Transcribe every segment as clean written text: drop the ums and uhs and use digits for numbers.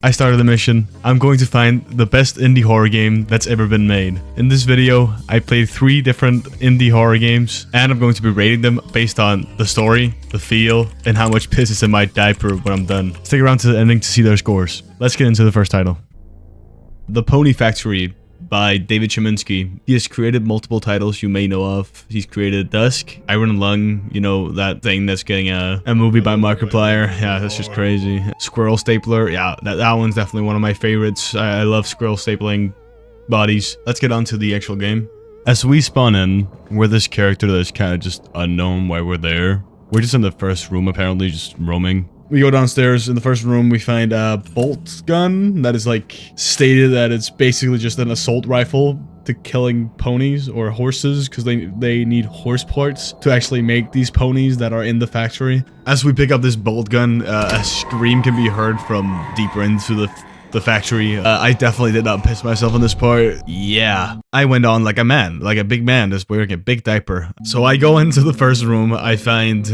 I started the mission. I'm going to find the best indie horror game that's ever been made. In this video, I played 3 different indie horror games, and I'm going to be rating them based on the story, the feel, and how much piss is in my diaper when I'm done. Stick around to the ending to see their scores. Let's get into the first title. The Pony Factory by David Szymanski. He has created multiple titles you may know of. He's created Dusk, Iron Lung, you know, that thing that's getting a movie by Markiplier. Yeah, that's just crazy. Squirrel Stapler. Yeah, that one's definitely one of my favorites. I love squirrel stapling bodies. Let's get on to the actual game. As we spawn in, we're this character that's kind of just unknown why we're there. We're just in the first room, apparently, just roaming. We go downstairs. In the first room, we find a bolt gun that is like stated that it's basically just an assault rifle to killing ponies or horses because they need horse parts to actually make these ponies that are in the factory. As we pick up this bolt gun, a scream can be heard from deeper into the factory. I definitely did not piss myself on this part. Yeah. I went on like a man, like a big man that's wearing a big diaper. So I go into the first room, I find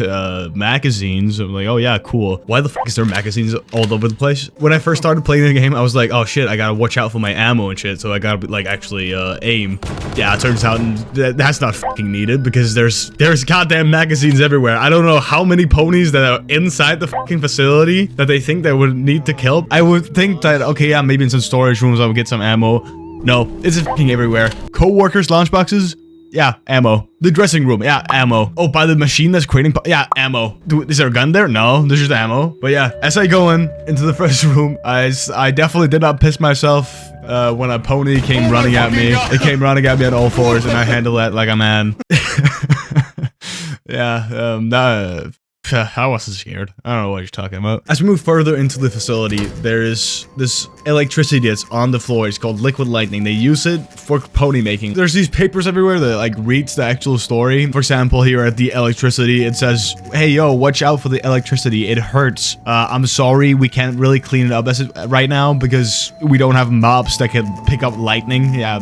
magazines. I'm like, oh yeah, cool. Why the fuck is there magazines all over the place? When I first started playing the game, I was like, oh shit, I gotta watch out for my ammo and shit. So I gotta like actually aim. Yeah, it turns out that's not fucking needed because there's goddamn magazines everywhere. I don't know how many ponies that are inside the fucking facility that they think they would need to kill. I would think that, okay, yeah, maybe in some storage rooms I would get some ammo. No, it's fucking everywhere. Co-workers' lunchboxes? Yeah, ammo. The dressing room? Yeah, ammo. Oh, by the machine that's creating... Yeah, ammo. Is there a gun there? No, there's just ammo. But yeah, as I go into the first room, I definitely did not piss myself when a pony came running at me. It came running at me on all fours, and I handled that like a man. Yeah, I wasn't scared. I don't know what you're talking about. As we move further into the facility, there is this electricity that's on the floor. It's called liquid lightning. They use it for pony making. There's these papers everywhere that like reads the actual story. For example, here at the electricity, it says, hey, yo, watch out for the electricity. It hurts. I'm sorry. We can't really clean it up right now because we don't have mobs that can pick up lightning. Yeah,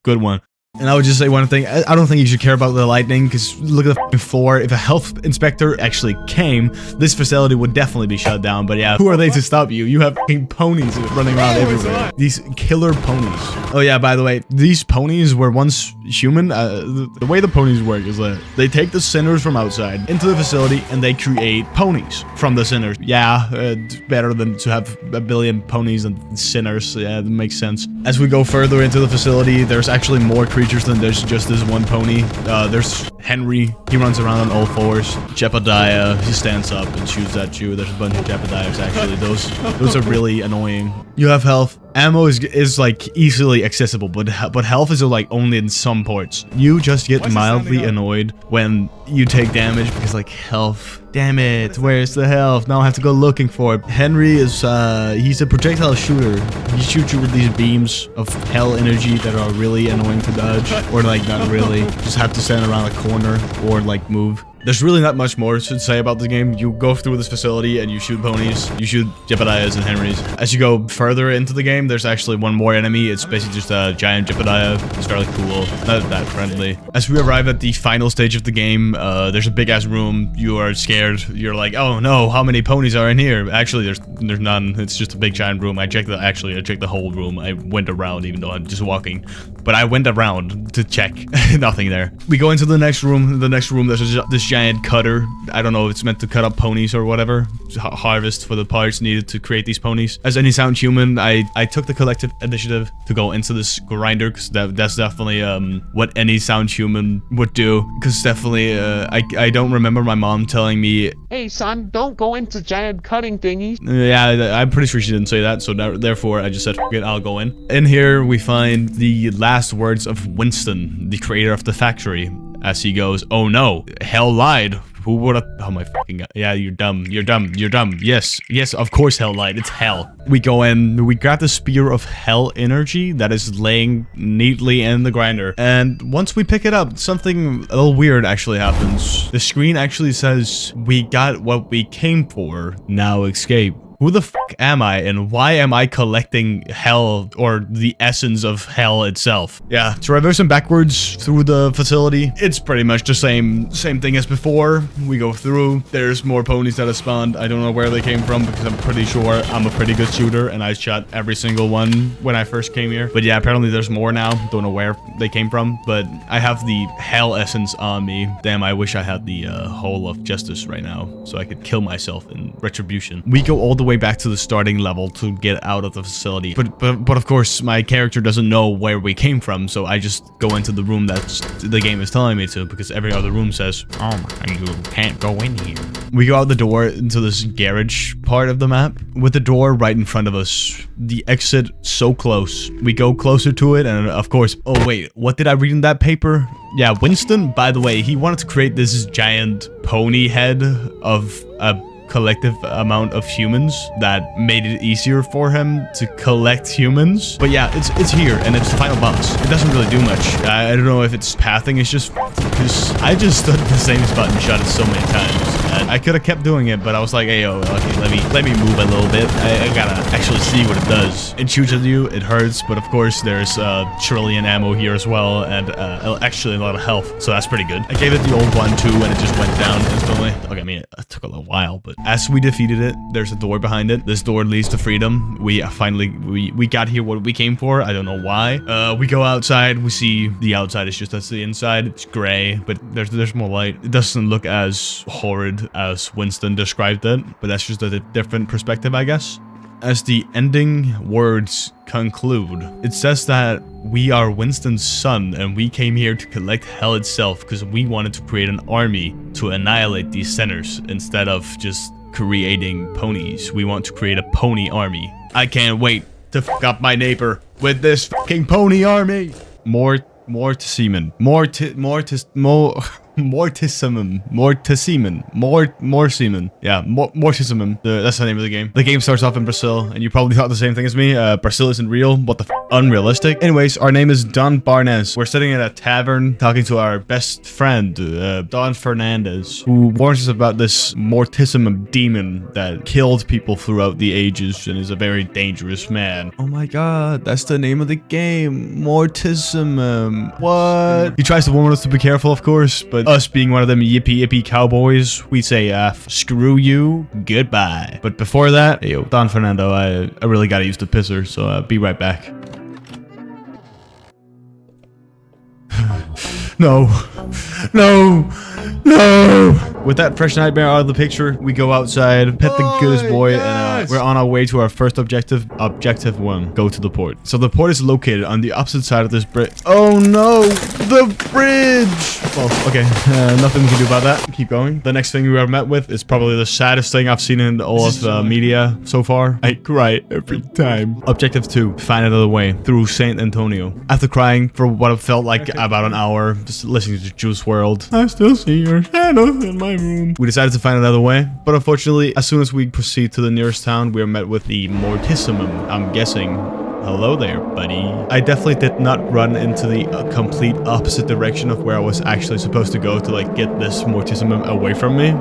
good one. And I would just say one thing, I don't think you should care about the lightning, because look at the f***ing floor. If a health inspector actually came, this facility would definitely be shut down. But yeah, who are they to stop you? You have f***ing ponies running around everywhere. These killer ponies. Oh yeah, by the way, these ponies were once human. The way the ponies work is that they take the sinners from outside into the facility and they create ponies from the sinners. Yeah, it's better than to have a billion ponies and sinners. Yeah, that makes sense. As we go further into the facility, there's actually more creatures than there's just this one pony. There's Henry. He runs around on all fours. Jebediah, he stands up and shoots at you. There's a bunch of Jebediahs actually. Those are really annoying. You have health. Ammo is like easily accessible, but health is like only in some parts. You just get mildly annoyed when you take damage because like health. Damn it, where's the health? Now I have to go looking for it. Henry is, he's a projectile shooter. He shoots you with these beams of hell energy that are really annoying to dodge. Or like not really. Just have to stand around a corner or like move. There's really not much more to say about the game. You go through this facility and you shoot ponies. You shoot Jebediahs and Henrys. As you go further into the game, there's actually one more enemy. It's basically just a giant Jebediah. It's fairly cool. Not that friendly. As we arrive at the final stage of the game, there's a big ass room. You are scared. You're like, oh no, how many ponies are in here? Actually, there's none. It's just a big giant room. I checked the whole room. I went around even though I'm just walking. But I went around to check. Nothing there. We go into the next room. In the next room, there's this giant cutter. I don't know if it's meant to cut up ponies or whatever. Harvest for the parts needed to create these ponies. As any sound human, I took the collective initiative to go into this grinder because that's definitely what any sound human would do. Because definitely I don't remember my mom telling me, hey son, don't go into giant cutting thingies. Yeah, I'm pretty sure she didn't say that, so therefore I just said, fuck it, I'll go in. In here we find the last words of Winston, the creator of the factory, as he goes, oh no, hell lied. Who would have? Oh my fucking god. Yeah, you're dumb. You're dumb. You're dumb. Yes. Yes, of course hell lied. It's hell. We go in. We grab the spear of hell energy that is laying neatly in the grinder. And once we pick it up, something a little weird actually happens. The screen actually says, we got what we came for. Now escape. Who the fuck am I, and why am I collecting hell, or the essence of hell itself? Yeah, traversing backwards through the facility, it's pretty much the same thing as before. We go through, there's more ponies that have spawned. I don't know where they came from because I'm pretty sure I'm a pretty good shooter and I shot every single one when I first came here. But yeah, apparently there's more now. Don't know where they came from, but I have the hell essence on me. Damn, I wish I had the hole of justice right now so I could kill myself in retribution. We go all the way back to the starting level to get out of the facility. But of course, my character doesn't know where we came from, so I just go into the room that the game is telling me to, because every other room says, oh, you can't go in here. We go out the door into this garage part of the map with the door right in front of us. The exit so close. We go closer to it, and of course, oh wait, what did I read in that paper? Yeah, Winston, by the way, he wanted to create this giant pony head of a collective amount of humans that made it easier for him to collect humans. But yeah, it's here, and it's the final boss. It doesn't really do much. I don't know if its pathing is just because I just stood at the same spot and shot it so many times. I could have kept doing it, but I was like, hey, yo, okay, let me move a little bit. I gotta actually see what it does. It shoots at you, it hurts, but of course there's trillion ammo here as well, and actually a lot of health, so that's pretty good. I gave it the old one too, and it just went down instantly. Okay, I mean, it took a little while, but as we defeated it, there's a door behind it. This door leads to freedom. We finally got here what we came for. I don't know why. We go outside. We see the outside is just as the inside. It's gray, but there's more light. It doesn't look as horrid as Winston described it, but that's just a different perspective, I guess. As the ending words conclude, it says that we are Winston's son and we came here to collect hell itself because we wanted to create an army to annihilate these sinners instead of just creating ponies. We want to create a pony army. I can't wait to fuck up my neighbor with this fucking pony army. Mortisomem. Yeah, Mortisomem. That's the name of the game. The game starts off in Brazil, and you probably thought the same thing as me. Brazil isn't real. What the f? Unrealistic. Anyways, our name is Don Barnes. We're sitting at a tavern talking to our best friend, Don Fernandez, who warns us about this Mortisomem demon that killed people throughout the ages and is a very dangerous man. Oh my god, that's the name of the game. Mortisomem. What? He tries to warn us to be careful, of course, but us being one of them yippee cowboys, we say, screw you, goodbye. But before that, yo, Don Fernando, I really gotta use the pisser, so be right back. No. With that fresh nightmare out of the picture, we go outside, pet the goodest boy, and we're on our way to our first objective. Objective 1, go to the port. So the port is located on the opposite side of this bridge. Oh no, the bridge! Well, okay, nothing we can do about that. Keep going. The next thing we are met with is probably the saddest thing I've seen in all of media so far. I cry every time. Objective 2, find another way through St. Antonio. After crying for what it felt like about an hour, just listening to Juice WRLD, I still see your shadow in my room. We decided to find another way, but unfortunately, as soon as we proceed to the nearest town, we are met with the Mortisomem. I'm guessing, hello there, buddy. I definitely did not run into the complete opposite direction of where I was actually supposed to go to like get this Mortisomem away from me.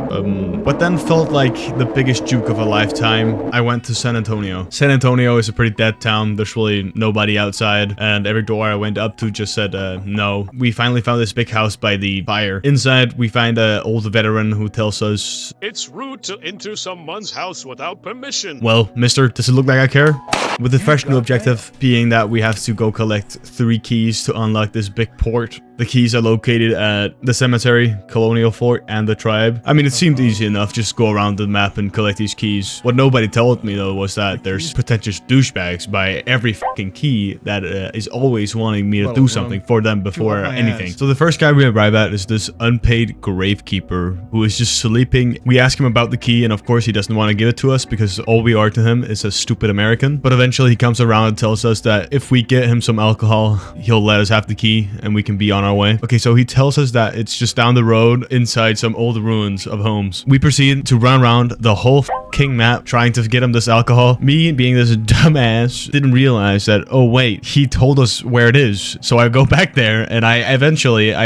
But then felt like the biggest juke of a lifetime. I went to San Antonio. San Antonio is a pretty dead town. There's really nobody outside, and every door I went up to just said no. We finally found this big house by the fire. Inside, we find an old veteran who tells us, it's rude to enter someone's house without permission. Well, mister, does it look like I care? With the fresh new objective being that we have to go collect 3 keys to unlock this big port. The keys are located at the cemetery, colonial fort, and the tribe. I mean, it seemed easy enough, just go around the map and collect these keys. What nobody told me though was that there's pretentious douchebags by every fucking key that is always wanting me to do something for them before anything. So the first guy we arrive at is this unpaid gravekeeper who is just sleeping. We ask him about the key, and of course he doesn't want to give it to us because all we are to him is a stupid American. But eventually he comes around and tells us that if we get him some alcohol, he'll let us have the key and we can be on our way. Okay, so he tells us that it's just down the road inside some old ruins of homes. We proceed to run around the whole king map trying to get him this alcohol. Me, being this dumbass, didn't realize that, oh wait, he told us where it is. So I go back there and I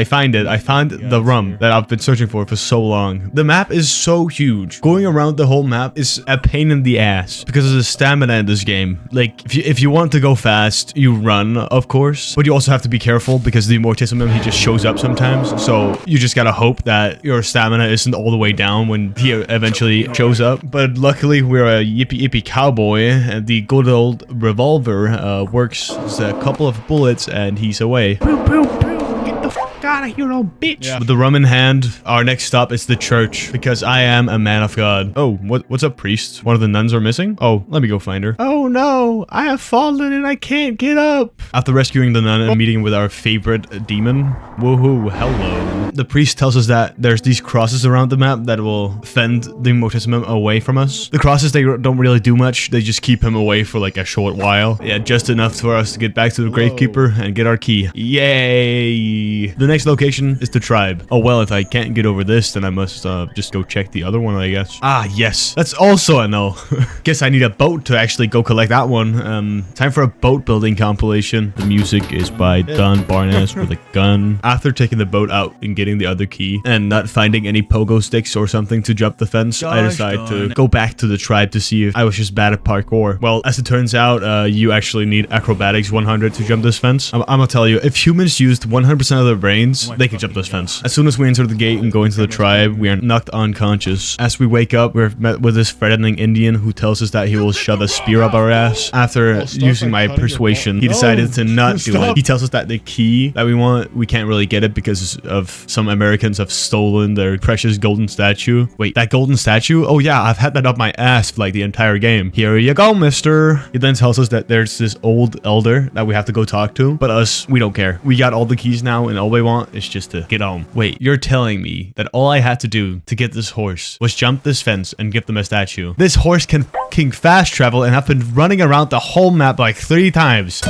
find it. I found the rum that I've been searching for so long. The map is so huge. Going around the whole map is a pain in the ass because of the stamina in this game. Like, if you want to go fast, you run, of course, but you also have to be careful because the Mortisomem, he just shows up sometimes. So you just gotta hope that your stamina isn't all the way down when he eventually shows up. But luckily, we're a yippee cowboy, and the good old revolver works as a couple of bullets, and he's away. Boop, boop, boop. Get the fuck out of here, old bitch. Yeah. With the rum in hand, our next stop is the church, because I am a man of God. Oh, what's up, priest? One of the nuns are missing? Oh, let me go find her. Oh no, I have fallen and I can't get up. After rescuing the nun and meeting with our favorite demon, woohoo, hello. The priest tells us that there's these crosses around the map that will fend the Mortisomem away from us. The crosses, they don't really do much. They just keep him away for like a short while. Yeah, just enough for us to get back to the gravekeeper and get our key. Yay! The next location is the tribe. Oh well, if I can't get over this, then I must just go check the other one, I guess. Ah, yes. That's also a no. Guess I need a boat to actually go collect that one. Time for a boat building compilation. The music is by Don Barnes with a gun. After taking the boat out and getting the other key and not finding any pogo sticks or something to jump the fence, I decided to go back to the tribe to see if I was just bad at parkour. Well, as it turns out, you actually need acrobatics 100 to jump this fence. I'm gonna tell you, if humans used 100% of their brains, they could jump this fence. As soon as we enter the gate and go into the tribe, we are knocked unconscious. As we wake up, we're met with this threatening Indian who tells us that he will shove a spear up our ass. After using my persuasion, he decided to not do it. He tells us that the key that we want, we can't really get it because of some Americans have stolen their precious golden statue. Wait, that golden statue? Oh yeah, I've had that up my ass for like the entire game. Here you go, mister. He then tells us that there's this old elder that we have to go talk to, but us, we don't care. We got all the keys now and all we want is just to get home. Wait, you're telling me that all I had to do to get this horse was jump this fence and give them a statue? This horse can fucking fast travel and I've been running around the whole map like 3 times.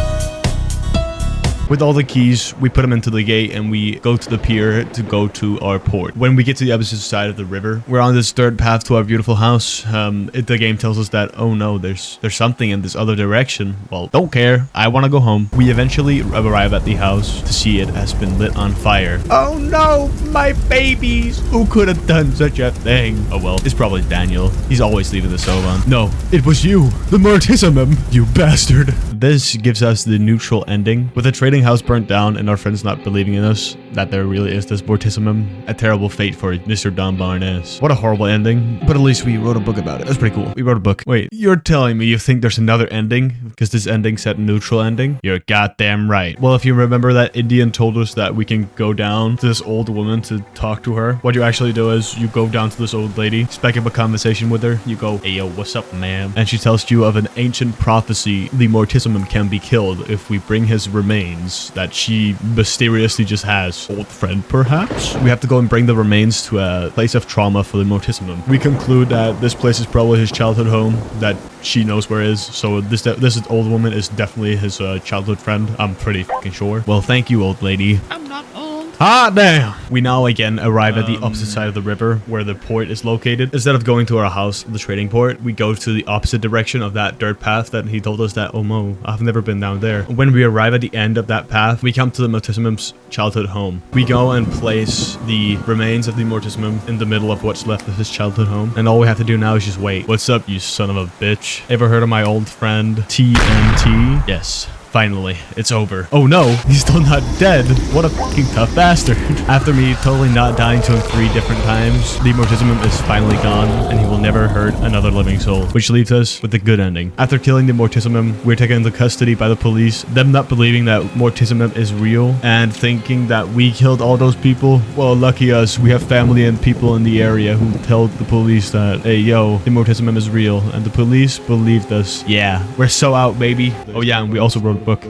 With all the keys, we put them into the gate and we go to the pier to go to our port. When we get to the opposite side of the river, we're on this third path to our beautiful house. The game tells us that, oh no, there's something in this other direction. Well, don't care. I want to go home. We eventually arrive at the house to see it has been lit on fire. Oh no, my babies. Who could have done such a thing? Oh well, it's probably Daniel. He's always leaving the stove on. No, it was you, the Mortisomem, you bastard. This gives us the neutral ending with a trading house burnt down and our friends not believing in us that there really is this Mortisomem. A terrible fate for Mr. Don Barnes. What a horrible ending, but at least we wrote a book about it. That's pretty cool. We wrote a book. Wait, you're telling me you think there's another ending because this ending said neutral ending? You're goddamn right. Well, if you remember that Indian told us that we can go down to this old woman to talk to her, what you actually do is you go down to this old lady, spike up a conversation with her, you go, hey yo, what's up, ma'am? And she tells you of an ancient prophecy. The Mortisomem can be killed if we bring his remains that she mysteriously just has. Old friend, perhaps? We have to go and bring the remains to a place of trauma for the Mortisomem. We conclude that this place is probably his childhood home that she knows where is. So this old woman is definitely his childhood friend. I'm pretty fucking sure. Well, thank you, old lady. I'm not old. Ah, damn. We now again arrive at the opposite side of the river where the port is located. Instead of going to our house, the trading port, we go to the opposite direction of that dirt path that he told us that, oh no, I've never been down there. When we arrive at the end of that path, we come to the Mortisomem's childhood home. We go and place the remains of the Mortisomem in the middle of what's left of his childhood home. And all we have to do now is just wait. What's up, you son of a bitch? Ever heard of my old friend TNT? Yes. Finally, it's over. Oh no, he's still not dead. What a fucking tough bastard. After me totally not dying to him 3 different times, the Mortisomem is finally gone and he will never hurt another living soul, which leaves us with a good ending. After killing the Mortisomem, we're taken into custody by the police, them not believing that Mortisomem is real and thinking that we killed all those people. Well, lucky us, we have family and people in the area who told the police that, hey yo, the Mortisomem is real, and the police believed us. Yeah, we're so out, baby. Oh yeah, and we also wrote book.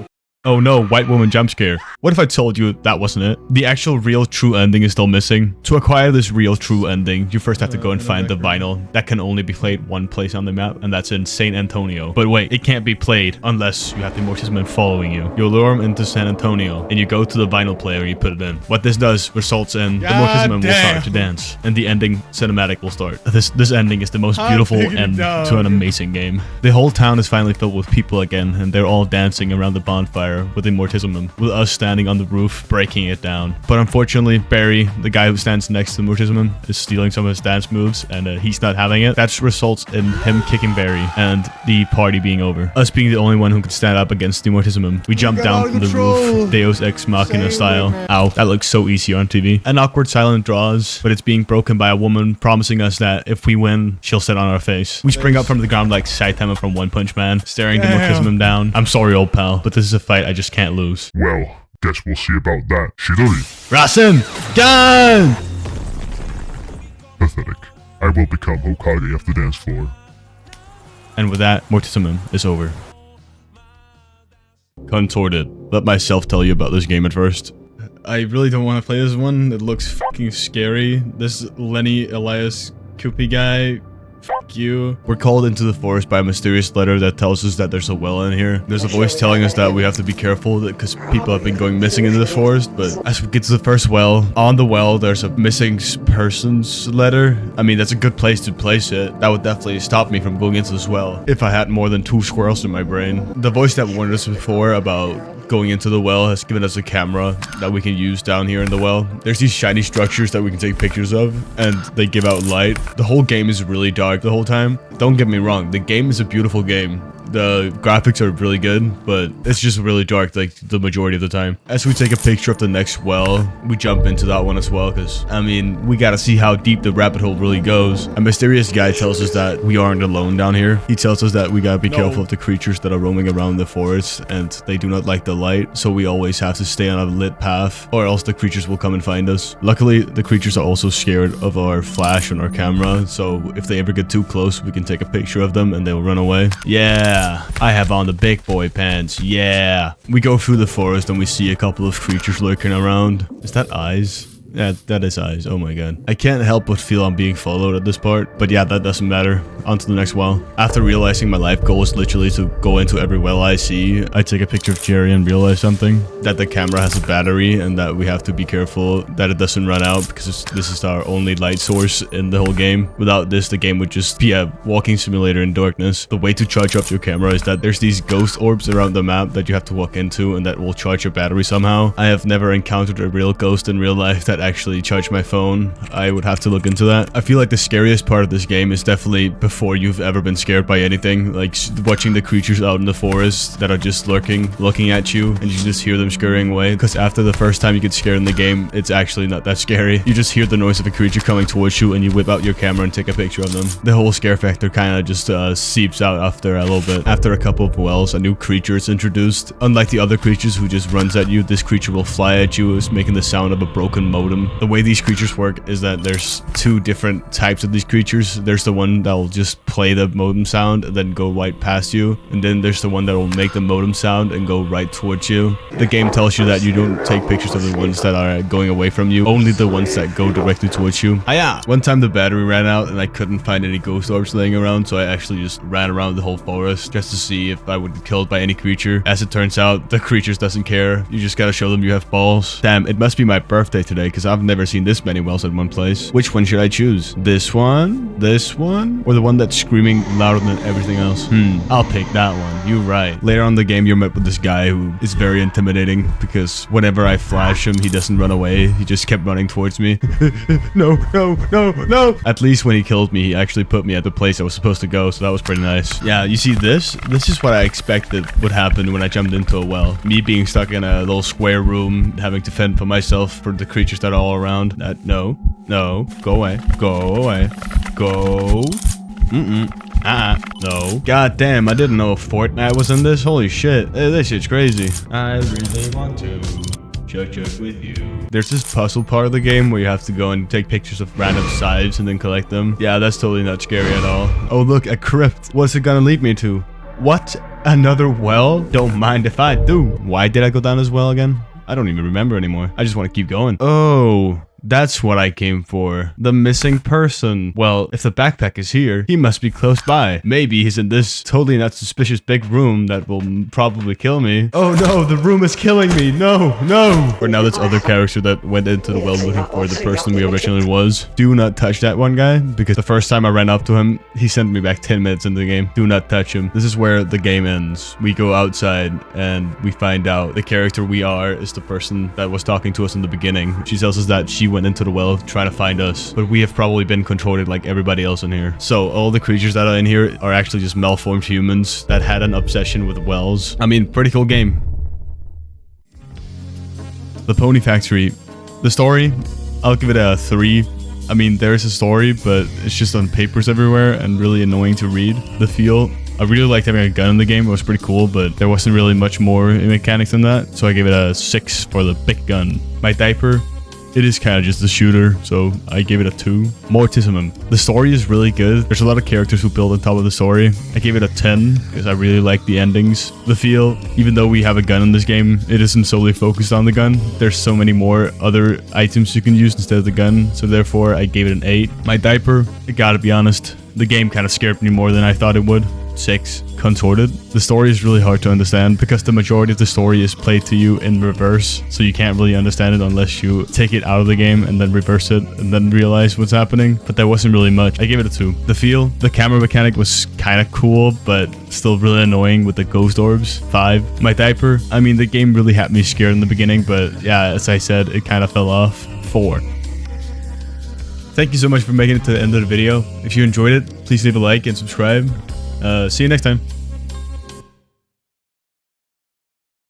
Oh no, white woman jump scare. What if I told you that wasn't it? The actual real true ending is still missing. To acquire this real true ending, you first have to go and find the vinyl that can only be played one place on the map, and that's in San Antonio. But wait, it can't be played unless you have the Mortisomem following you. You lure him into San Antonio, and you go to the vinyl player and you put it in. What this does results in the Mortisomem will start to dance, and the ending cinematic will start. This ending is the most beautiful end to an amazing game. The whole town is finally filled with people again, and they're all dancing around the bonfire with the Mortisomem, with us standing on the roof breaking it down. But unfortunately, Barry, the guy who stands next to the Mortisomem, is stealing some of his dance moves, and he's not having it. That results in him kicking Barry and the party being over. Us being the only one who can stand up against the Mortisomem. We jump down from the roof, Deus Ex Machina style. Ow, that looks so easy on TV. An awkward silence draws, but it's being broken by a woman promising us that if we win, she'll sit on our face. We spring up from the ground like Saitama from One Punch Man, staring the Mortisomem down. I'm sorry, old pal, but this is a fight I just can't lose. Well, guess we'll see about that. Shidori. Rasen! Gun! Pathetic. I will become Hokage of the dance floor. And with that, Mortisomem is over. Contorted. Let myself tell you about this game at first. I really don't want to play this one. It looks fucking scary. This Lenni, Elias, Kauppi guy. Fuck you. We're called into the forest by a mysterious letter that tells us that there's a well in here. There's a voice telling us that we have to be careful because people have been going missing into the forest. But as we get to the first well, on the well, there's a missing person's letter. I mean, that's a good place to place it. That would definitely stop me from going into this well if I had more than 2 squirrels in my brain. The voice that warned us before about going into the well has given us a camera that we can use down here in the well. There's these shiny structures that we can take pictures of, and they give out light. The whole game is really dark the whole time. Don't get me wrong, the game is a beautiful game. The graphics are really good, but it's just really dark like the majority of the time. As we take a picture of the next well, we jump into that one as well because, I mean, we gotta see how deep the rabbit hole really goes. A mysterious guy tells us that we aren't alone down here. He tells us that we gotta be careful of the creatures that are roaming around the forest, and they do not like the light, so we always have to stay on a lit path or else the creatures will come and find us. Luckily, the creatures are also scared of our flash on our camera, so if they ever get too close, we can take a picture of them and they'll run away. Yeah. I have on the big boy pants. Yeah. We go through the forest and we see a couple of creatures lurking around. Is that eyes? Yeah, that is eyes. Oh my god. I can't help but feel I'm being followed at this part. But yeah, that doesn't matter. On to the next well. After realizing my life goal is literally to go into every well I see, I take a picture of Jerry and realize something. That the camera has a battery and that we have to be careful that it doesn't run out because this is our only light source in the whole game. Without this, the game would just be a walking simulator in darkness. The way to charge up your camera is that there's these ghost orbs around the map that you have to walk into and that will charge your battery somehow. I have never encountered a real ghost in real life that actually charged my phone. I would have to look into that. I feel like the scariest part of this game is definitely before you've ever been scared by anything, like watching the creatures out in the forest that are just lurking, looking at you, and you just hear them scurrying away. Because after the first time you get scared in the game, it's actually not that scary. You just hear the noise of a creature coming towards you and you whip out your camera and take a picture of them. The whole scare factor kind of just seeps out after a little bit. After a couple of wells, a new creature is introduced. Unlike the other creatures who just runs at you, this creature will fly at you, is making the sound of a broken modem. The way these creatures work is that there's 2 different types of these creatures. There's the one that will just play the modem sound and then go right past you, and then there's the one that will make the modem sound and go right towards you. The game tells you that you don't take pictures of the ones that are going away from you, only the ones that go directly towards you. One time the battery ran out and I couldn't find any ghost orbs laying around, so I actually just ran around the whole forest just to see if I would be killed by any creature. As it turns out, the creatures doesn't care. You just gotta show them you have balls. Damn, it must be my birthday today because I've never seen this many wells at one place. Which one should I choose? This one? This one? Or the one that's screaming louder than everything else? I'll pick that one. You're right. Later on in the game, you're met with this guy who is very intimidating because whenever I flash him, he doesn't run away. He just kept running towards me. No, no, no, no. At least when he killed me, he actually put me at the place I was supposed to go, so that was pretty nice. Yeah, you see this? This is what I expected would happen when I jumped into a well. Me being stuck in a little square room, having to fend for myself for the creatures that are all around. No, no, go away, go away, go. No. God damn, I didn't know Fortnite was in this. Holy shit, this shit's crazy. I really want to chug with you. There's this puzzle part of the game where you have to go and take pictures of random sides and then collect them. Yeah, that's totally not scary at all. Oh look, a crypt. What's it gonna lead me to? What Another well? Don't mind if I do. Why did I go down this well again? I don't even remember anymore. I just want to keep going. Oh, that's what I came for. The missing person. Well, if the backpack is here, he must be close by. Maybe he's in this totally not suspicious big room that will probably kill me. Oh no, the room is killing me. No, no. Or now this other character that went into the well looking for the person we originally was. Do not touch that one guy, because the first time I ran up to him, he sent me back 10 minutes into the game. Do not touch him. This is where the game ends. We go outside and we find out the character we are is the person that was talking to us in the beginning. She tells us that she went into the well trying to find us, but we have probably been contorted like everybody else in here. So all the creatures that are in here are actually just malformed humans that had an obsession with wells. I mean, pretty cool game. The Pony Factory. The story, I'll give it a 3. I mean, there is a story, but it's just on papers everywhere and really annoying to read. The feel, I really liked having a gun in the game. It was pretty cool, but there wasn't really much more in mechanics than that. So I gave it a 6 for the big gun. My diaper, it is kind of just a shooter, so I gave it a 2. Mortisomem. The story is really good. There's a lot of characters who build on top of the story. I gave it a 10 because I really like the endings. The feel, even though we have a gun in this game, it isn't solely focused on the gun. There's so many more other items you can use instead of the gun, so therefore I gave it an 8. My diaper, I gotta be honest, the game kind of scared me more than I thought it would. 6. Contorted. The story is really hard to understand because the majority of the story is played to you in reverse, so you can't really understand it unless you take it out of the game and then reverse it and then realize what's happening, but there wasn't really much. I gave it a 2. The feel, the camera mechanic was kind of cool, but still really annoying with the ghost orbs. 5. My diaper, I mean, the game really had me scared in the beginning, but yeah, as I said, it kind of fell off. 4. Thank you so much for making it to the end of the video. If you enjoyed it, please leave a like and subscribe. See you next time.